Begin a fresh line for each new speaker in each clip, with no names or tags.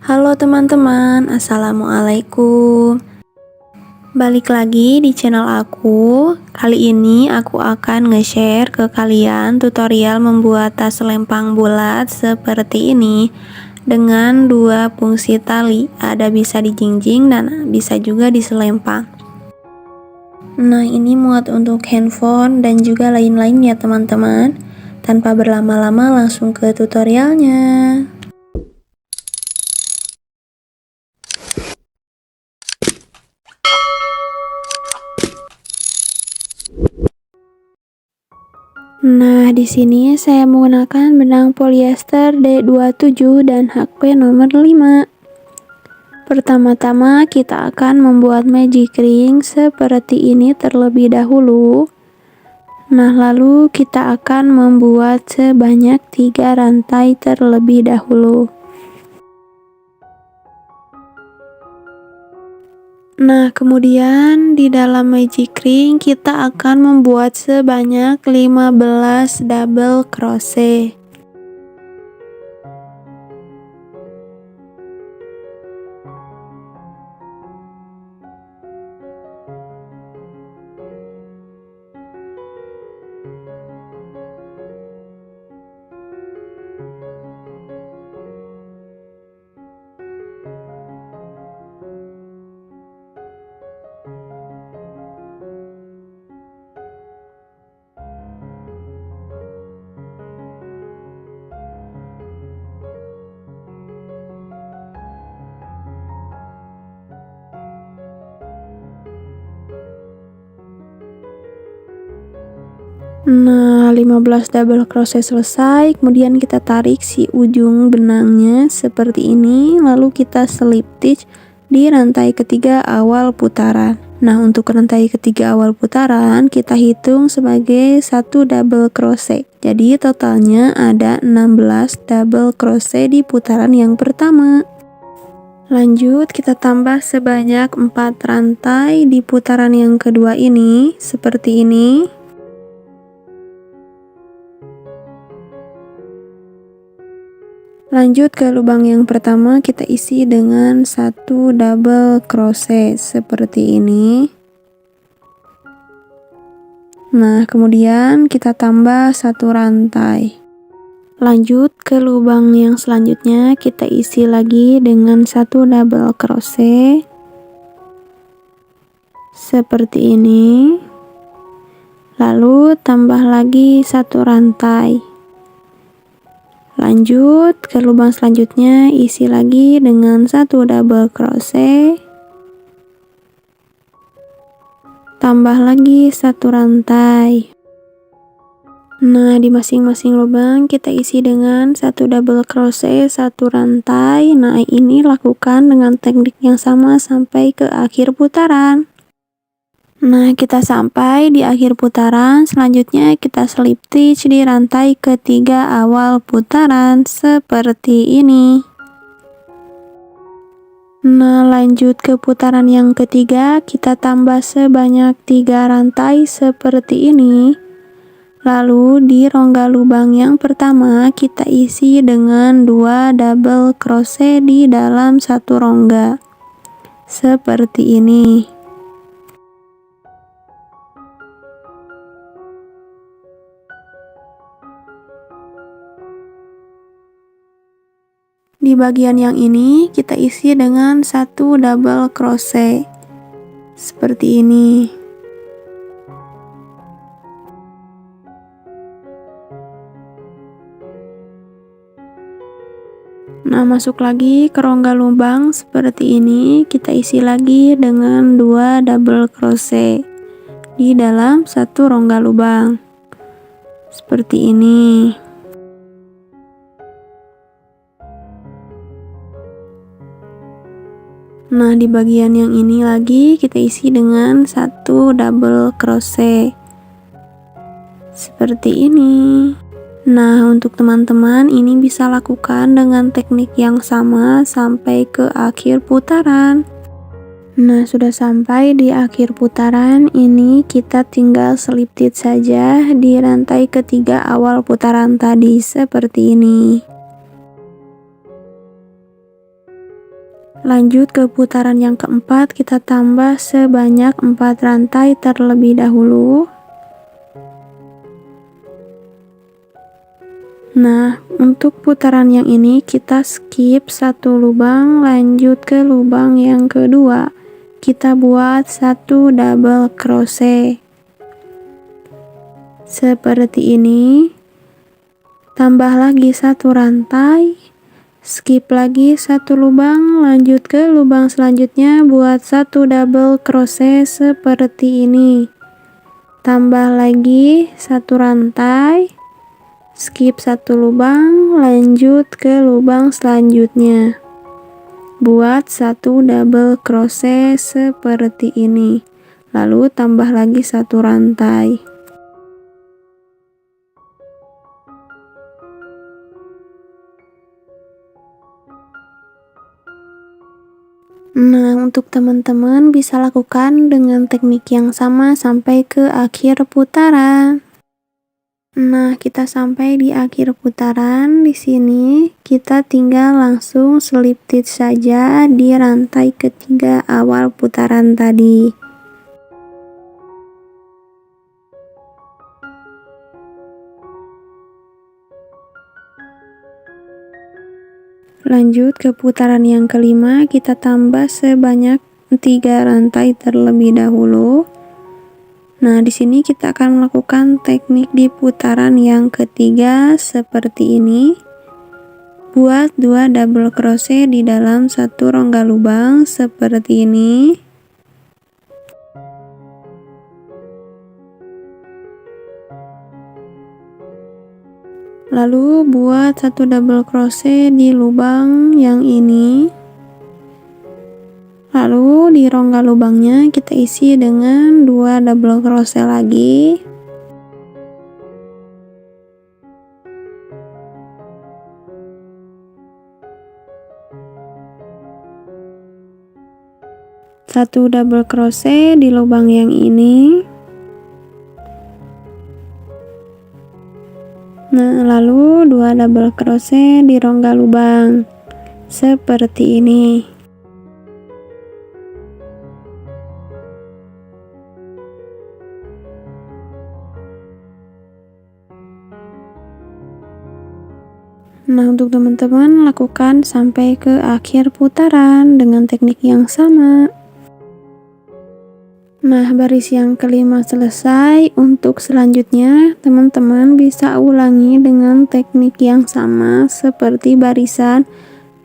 Halo teman-teman, assalamualaikum. Balik lagi di channel aku. Kali ini aku akan nge-share ke kalian tutorial membuat tas lempang bulat seperti ini dengan dua fungsi tali. Ada bisa dijingjing dan bisa juga diselempang. Nah, ini muat untuk handphone dan juga lain-lain ya teman-teman. Tanpa berlama-lama langsung ke tutorialnya. Nah, di sini saya menggunakan benang polyester D27 dan HP nomor 5. Pertama-tama kita akan membuat magic ring seperti ini terlebih dahulu. Nah, lalu kita akan membuat sebanyak 3 rantai terlebih dahulu. Nah, kemudian di dalam magic ring kita akan membuat sebanyak 15 double crochet. Nah, 15 double crochet selesai, kemudian kita tarik si ujung benangnya seperti ini, lalu kita slip stitch di rantai ketiga awal putaran. Nah, untuk rantai ketiga awal putaran kita hitung sebagai 1 double crochet. Jadi totalnya ada 16 double crochet di putaran yang pertama. Lanjut kita tambah sebanyak 4 rantai di putaran yang kedua ini, seperti ini. Lanjut ke lubang yang pertama, kita isi dengan 1 double crochet seperti ini. Nah, kemudian kita tambah 1 rantai. Lanjut ke lubang yang selanjutnya, kita isi lagi dengan 1 double crochet seperti ini. Lalu tambah lagi 1 rantai. Lanjut ke lubang selanjutnya, isi lagi dengan 1 double crochet, tambah lagi 1 rantai. Nah, di masing-masing lubang kita isi dengan 1 double crochet, 1 rantai. Nah, ini lakukan dengan teknik yang sama sampai ke akhir putaran. Nah, kita sampai di akhir putaran. Selanjutnya kita slip stitch di rantai ketiga awal putaran seperti ini. Nah, lanjut ke putaran yang ketiga, kita tambah sebanyak 3 rantai seperti ini. Lalu di rongga lubang yang pertama kita isi dengan 2 double crochet di dalam satu rongga seperti ini. Di bagian yang ini kita isi dengan 1 double crochet seperti ini. Nah, masuk lagi ke rongga lubang seperti ini, kita isi lagi dengan 2 double crochet di dalam satu rongga lubang seperti ini. Nah, di bagian yang ini lagi kita isi dengan 1 double crochet seperti ini. Nah, untuk teman-teman ini bisa lakukan dengan teknik yang sama sampai ke akhir putaran. Nah, sudah sampai di akhir putaran ini, kita tinggal slip stitch saja di rantai ketiga awal putaran tadi seperti ini. Lanjut ke putaran yang keempat, kita tambah sebanyak 4 rantai terlebih dahulu. Nah, untuk putaran yang ini kita skip satu lubang, lanjut ke lubang yang kedua. Kita buat 1 double crochet. Seperti ini. Tambah lagi 1 rantai, skip lagi 1 lubang, lanjut ke lubang selanjutnya, buat 1 double crochet seperti ini. Tambah lagi 1 rantai, skip 1 lubang, lanjut ke lubang selanjutnya, buat 1 double crochet seperti ini, lalu tambah lagi 1 rantai. Nah, untuk teman-teman bisa lakukan dengan teknik yang sama sampai ke akhir putaran. Nah, kita sampai di akhir putaran. Di sini kita tinggal langsung slip stitch saja di rantai ketiga awal putaran tadi. Lanjut ke putaran yang kelima, kita tambah sebanyak 3 rantai terlebih dahulu. Nah, di sini kita akan melakukan teknik di putaran yang ketiga seperti ini. Buat 2 double crochet di dalam 1 rongga lubang seperti ini. Lalu buat 1 double crochet di lubang yang ini. Lalu di rongga lubangnya kita isi dengan 2 double crochet lagi. Satu double crochet di lubang yang ini. Nah, lalu 2 double crochet di rongga lubang seperti ini. Nah, untuk teman-teman lakukan sampai ke akhir putaran dengan teknik yang sama. Nah, baris yang kelima selesai. Untuk selanjutnya, teman-teman bisa ulangi dengan teknik yang sama seperti barisan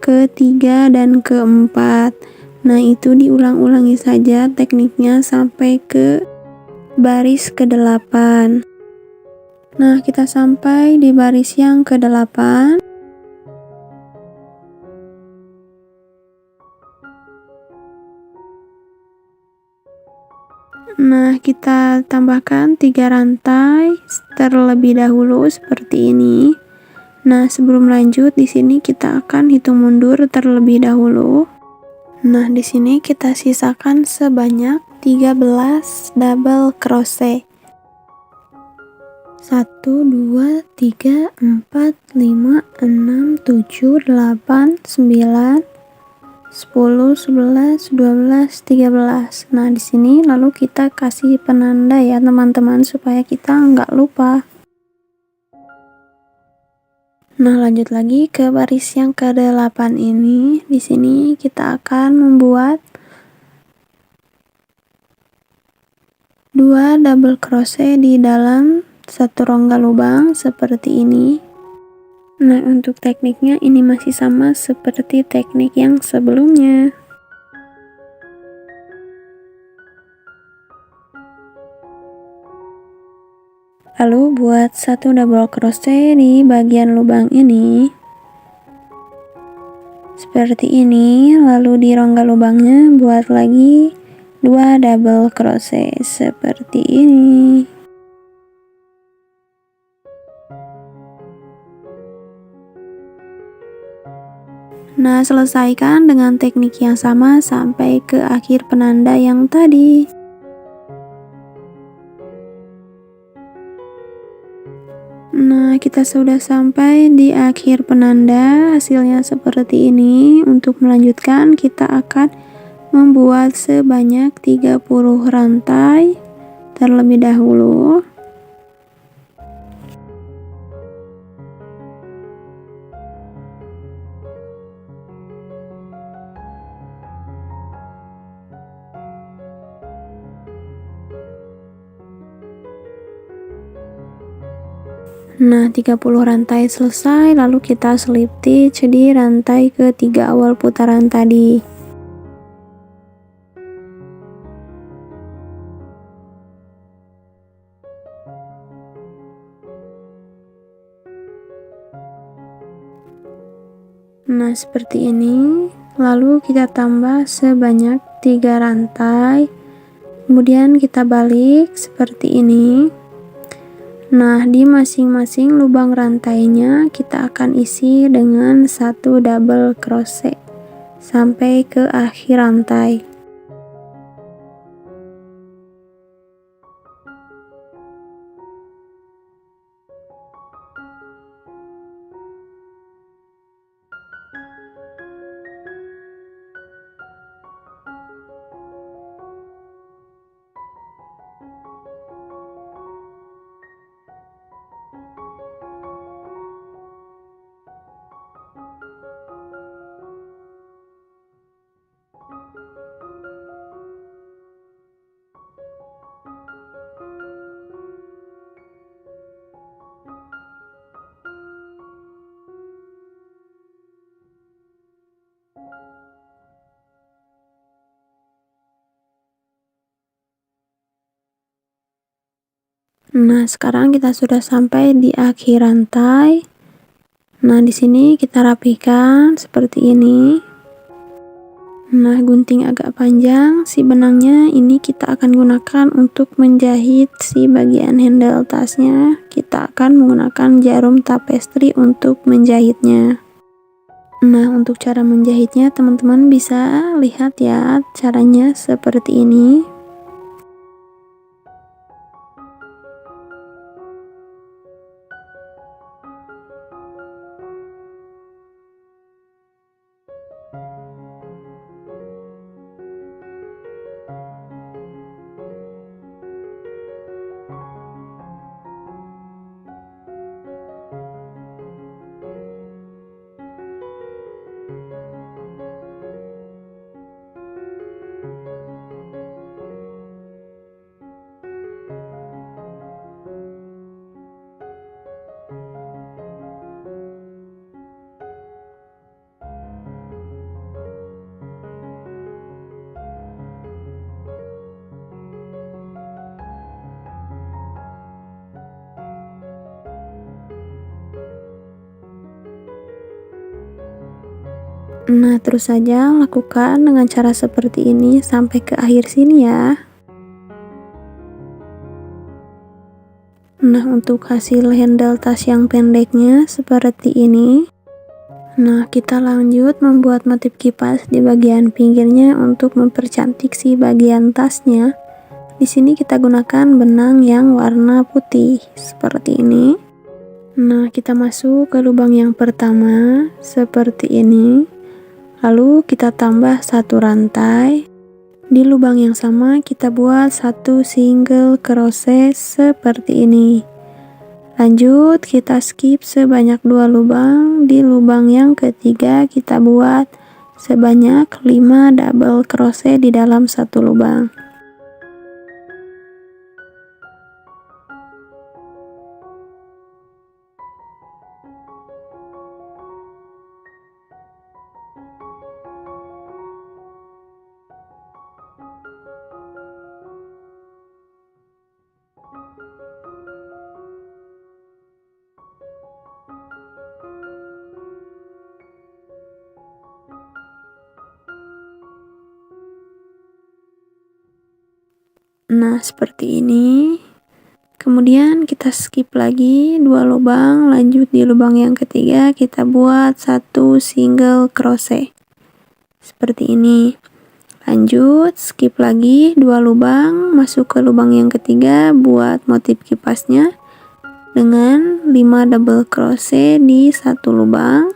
ketiga dan keempat. Nah, itu diulang-ulangi saja tekniknya sampai ke baris ke-8. Nah, kita sampai di baris yang ke-8. Nah, kita tambahkan 3 rantai terlebih dahulu seperti ini. Nah, sebelum lanjut di sini kita akan hitung mundur terlebih dahulu. Nah, di sini kita sisakan sebanyak 13 double crochet. 1 2 3 4 5 6 7 8 9 10, 11, 12, 13. Nah, di sini lalu kita kasih penanda ya teman-teman supaya kita nggak lupa. Nah, lanjut lagi ke baris yang ke-8 ini. Di sini kita akan membuat 2 double crochet di dalam 1 rongga lubang seperti ini. Nah, untuk tekniknya ini masih sama seperti teknik yang sebelumnya. Lalu buat 1 double crochet di bagian lubang ini. Seperti ini, lalu di rongga lubangnya buat lagi 2 double crochet seperti ini. Nah, selesaikan dengan teknik yang sama sampai ke akhir penanda yang tadi. Nah, kita kita sudah sampai di akhir penanda. Hasilnya seperti ini. Untuk melanjutkan, kita akan membuat sebanyak 30 rantai terlebih dahulu. Nah, 30 rantai selesai, lalu kita slip stitch di rantai ketiga awal putaran tadi. Nah, seperti ini. Lalu kita tambah sebanyak 3 rantai. Kemudian kita balik seperti ini. Nah, di masing-masing lubang rantainya kita akan isi dengan 1 double crochet sampai ke akhir rantai. Nah, sekarang kita sudah sampai di akhir rantai. Nah, di sini kita rapikan seperti ini. Nah, gunting agak panjang, si benangnya ini kita akan gunakan untuk menjahit si bagian handle tasnya. Kita akan menggunakan jarum tapestri untuk menjahitnya. Nah, untuk cara menjahitnya teman-teman bisa lihat ya, caranya seperti ini. Nah, terus saja lakukan dengan cara seperti ini sampai ke akhir sini ya. Nah, untuk hasil handle tas yang pendeknya seperti ini. Nah, kita lanjut membuat motif kipas di bagian pinggirnya untuk mempercantik si bagian tasnya. Di sini kita gunakan benang yang warna putih seperti ini. Nah, kita masuk ke lubang yang pertama seperti ini. Lalu kita tambah 1 rantai. Di lubang yang sama kita buat 1 single crochet seperti ini. Lanjut kita skip sebanyak 2 lubang. Di lubang yang ketiga kita buat sebanyak 5 double crochet di dalam 1 lubang. Nah, seperti ini. Kemudian kita skip lagi 2 lubang, lanjut di lubang yang ketiga kita buat 1 single crochet. Seperti ini. Lanjut, skip lagi 2 lubang, masuk ke lubang yang ketiga buat motif kipasnya. dengan 5 double crochet di satu lubang.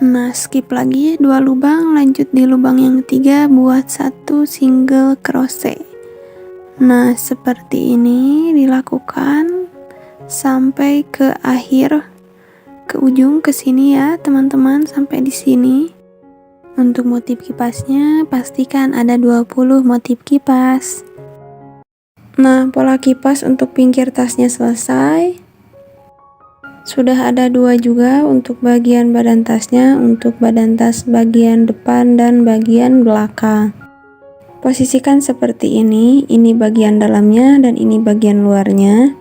Nah, skip lagi 2 lubang, lanjut di lubang yang ketiga buat 1 single crochet. Nah, seperti ini dilakukan sampai ke akhir, ke ujung, ke sini ya teman-teman, sampai di sini. Untuk motif kipasnya pastikan ada 20 motif kipas. Nah, pola kipas untuk pinggir tasnya selesai. Sudah ada 2 juga untuk bagian badan tasnya, untuk badan tas bagian depan dan bagian belakang. Posisikan seperti ini bagian dalamnya dan ini bagian luarnya.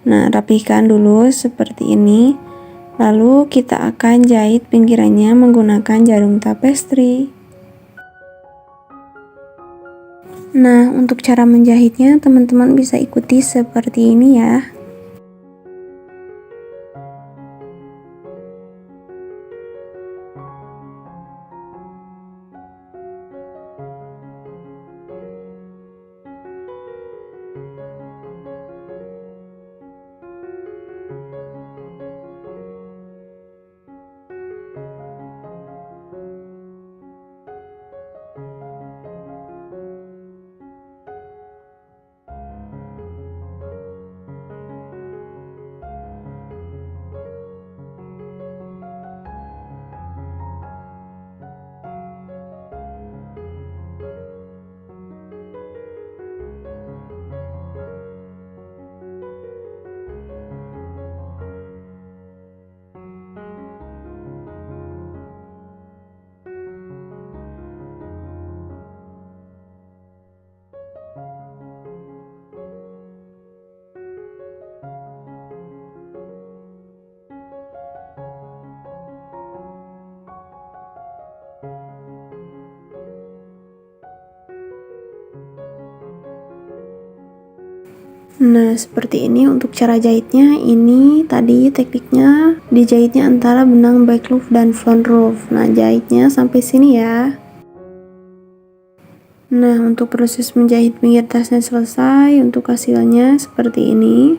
Nah, rapikan dulu seperti ini. Lalu kita akan jahit pinggirannya menggunakan jarum tapestri. Nah, untuk cara menjahitnya teman-teman bisa ikuti seperti ini ya. Nah, seperti ini untuk cara jahitnya. Ini tadi tekniknya dijahitnya antara benang back loop dan front loop. Nah, jahitnya sampai sini ya. Nah, untuk proses menjahit pinggir tasnya selesai. Untuk hasilnya seperti ini.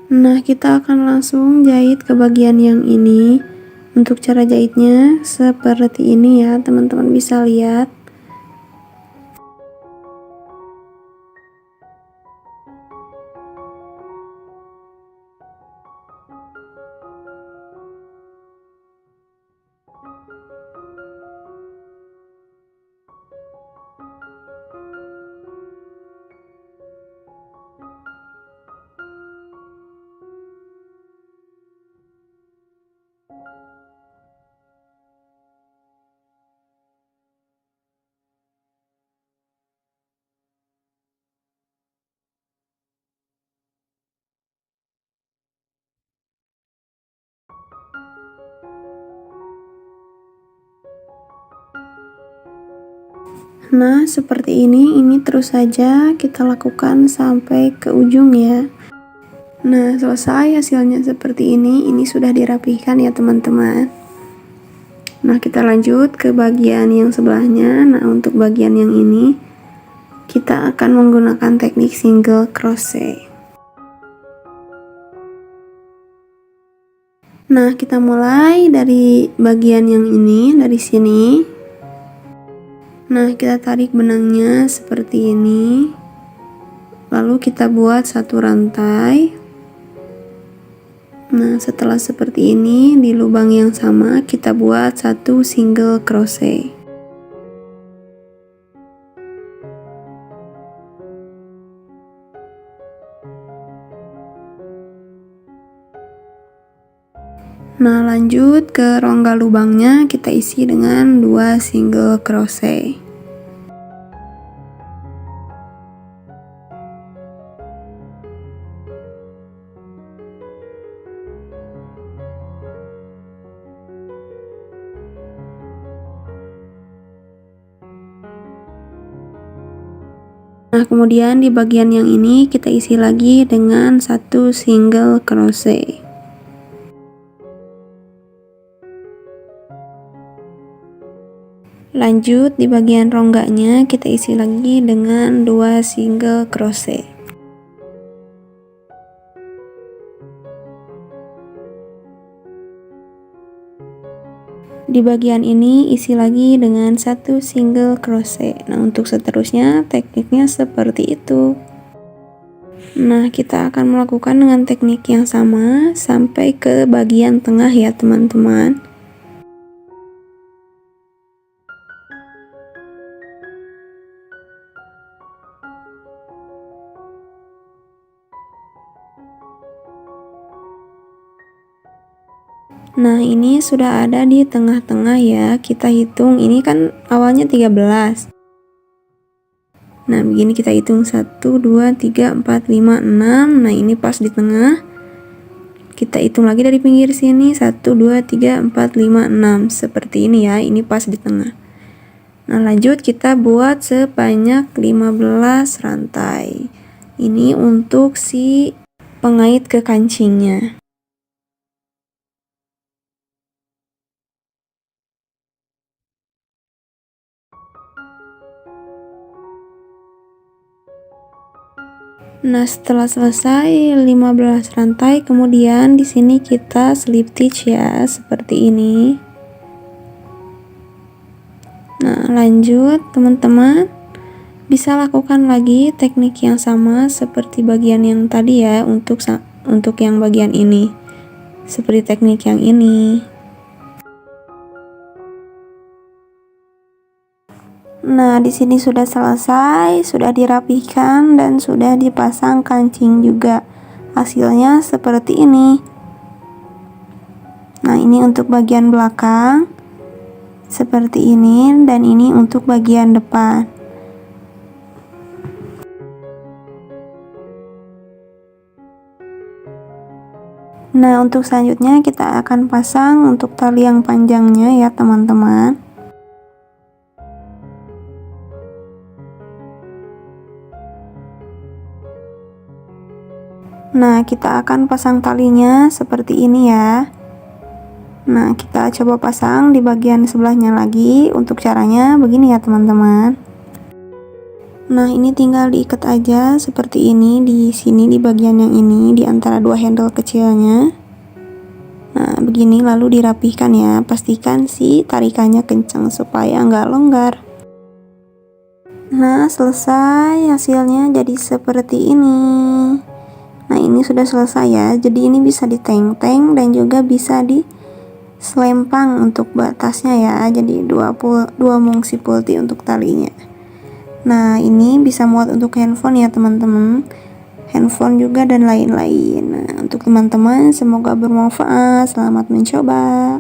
Nah, kita akan langsung jahit ke bagian yang ini. Untuk cara jahitnya seperti ini ya, teman-teman bisa lihat. Nah, seperti ini terus saja kita lakukan sampai ke ujung ya. Nah, selesai hasilnya seperti ini sudah dirapihkan ya teman-teman. Nah, kita lanjut ke bagian yang sebelahnya. Nah, untuk bagian yang ini kita akan menggunakan teknik single crochet. Nah, kita mulai dari bagian yang ini, dari sini. Nah, kita tarik benangnya seperti ini. Lalu kita buat satu rantai. Nah, setelah seperti ini di lubang yang sama kita buat satu single crochet. Nah, lanjut ke rongga lubangnya kita isi dengan 2 single crochet. Nah, kemudian di bagian yang ini kita isi lagi dengan 1 single crochet. Lanjut di bagian rongganya kita isi lagi dengan 2 single crochet. Di bagian ini isi lagi dengan 1 single crochet. Nah, untuk seterusnya tekniknya seperti itu. Nah, kita akan melakukan dengan teknik yang sama sampai ke bagian tengah ya teman-teman. Nah, ini sudah ada di tengah-tengah ya. Kita hitung, ini kan awalnya 13. Nah, begini kita hitung 1, 2, 3, 4, 5, 6. Nah, ini pas di tengah. Kita hitung lagi dari pinggir sini 1, 2, 3, 4, 5, 6. Seperti ini ya, ini pas di tengah. Nah, lanjut kita buat sebanyak 15 rantai. Ini untuk si pengait ke kancingnya. Nah, setelah selesai 15 rantai, kemudian di sini kita slip stitch ya, seperti ini. Nah, lanjut teman-teman, bisa lakukan lagi teknik yang sama seperti bagian yang tadi ya, untuk yang bagian ini. Seperti teknik yang ini. Nah, di sini sudah selesai, sudah dirapihkan dan sudah dipasang kancing juga. Hasilnya seperti ini. Nah, ini untuk bagian belakang. Seperti ini, dan ini untuk bagian depan. Nah, untuk selanjutnya kita akan pasang untuk tali yang panjangnya ya teman-teman. Nah, kita akan pasang talinya seperti ini ya. Nah, kita coba pasang di bagian sebelahnya lagi. Untuk caranya begini ya teman-teman. Nah, ini tinggal diikat aja seperti ini di sini, di bagian yang ini, di antara dua handle kecilnya. Nah, begini, lalu dirapihkan ya. Pastikan si tarikannya kencang supaya nggak longgar. Nah, selesai, hasilnya jadi seperti ini. Nah, ini sudah selesai ya. Jadi ini bisa diteng-teng dan juga bisa di selempang untuk batasnya ya. Jadi dua mungsi pulti untuk talinya. Nah, ini bisa muat untuk handphone ya teman-teman. Handphone juga dan lain-lain. Nah, untuk teman-teman semoga bermanfaat. Selamat mencoba.